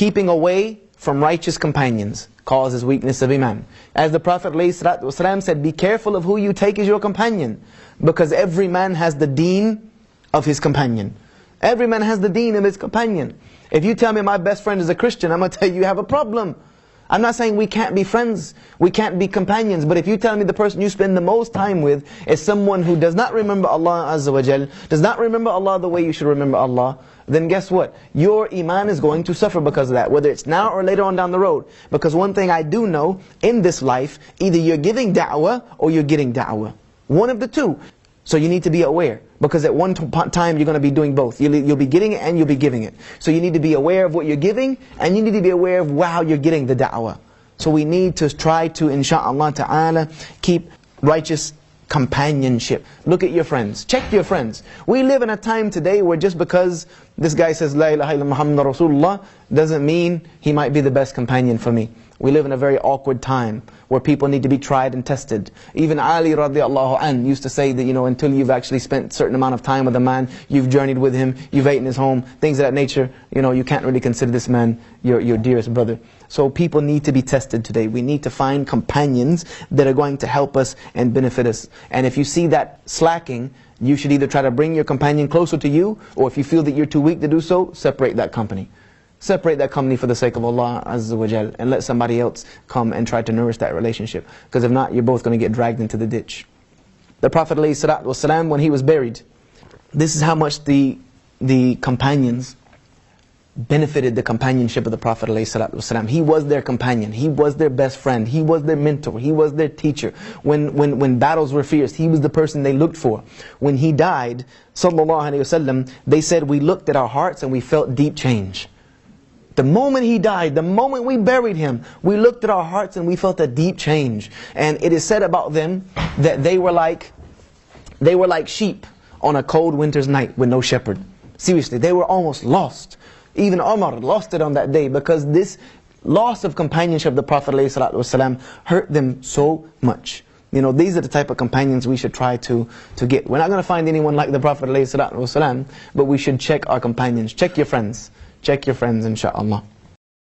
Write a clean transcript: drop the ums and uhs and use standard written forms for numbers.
keeping away from righteous companions causes weakness of iman. As the Prophet ﷺ said, be careful of who you take as your companion, because every man has the deen of his companion. Every man has the deen of his companion. If you tell me my best friend is a Christian, I'm going to tell you have a problem. I'm not saying we can't be friends, we can't be companions, but if you tell me the person you spend the most time with is someone who does not remember Allah Azza wa Jal, does not remember Allah the way you should remember Allah, then guess what? Your iman is going to suffer because of that, whether it's now or later on down the road. Because one thing I do know, in this life, either you're giving da'wah or you're getting da'wah. One of the two. So you need to be aware, because at one time you're going to be doing both. You'll be getting it and you'll be giving it. So you need to be aware of what you're giving, and you need to be aware of how you're getting the da'wah. So we need to try to, insha'Allah ta'ala, keep righteous companionship. Look at your friends. Check your friends. We live in a time today where just because this guy says La ilaha illa Muhammad Rasulullah doesn't mean he might be the best companion for me. We live in a very awkward time where people need to be tried and tested. Even Ali radiallahu anh used to say that, until you've actually spent a certain amount of time with a man, you've journeyed with him, you've ate in his home, things of that nature, you can't really consider this man your dearest brother. So people need to be tested today. We need to find companions that are going to help us and benefit us. And if you see that slacking, you should either try to bring your companion closer to you, or if you feel that you're too weak to do so, separate that company. Separate that company for the sake of Allah Azza wa Jal, and let somebody else come and try to nourish that relationship. Because if not, you're both going to get dragged into the ditch. The Prophet ﷺ, when he was buried, this is how much the companions benefited the companionship of the Prophet ﷺ. He was their companion, he was their best friend, he was their mentor, he was their teacher. When battles were fierce, he was the person they looked for. When he died, sallallahu alayhi wasallam, they said, we looked at our hearts and we felt deep change. The moment he died, the moment we buried him, we looked at our hearts and we felt a deep change. And it is said about them that they were like sheep on a cold winter's night with no shepherd. Seriously, they were almost lost. Even Umar lost it on that day, because this loss of companionship of the Prophet ﷺ hurt them so much. These are the type of companions we should try to get. We're not going to find anyone like the Prophet ﷺ, but we should check our companions. Check your friends. Check your friends, insha'Allah.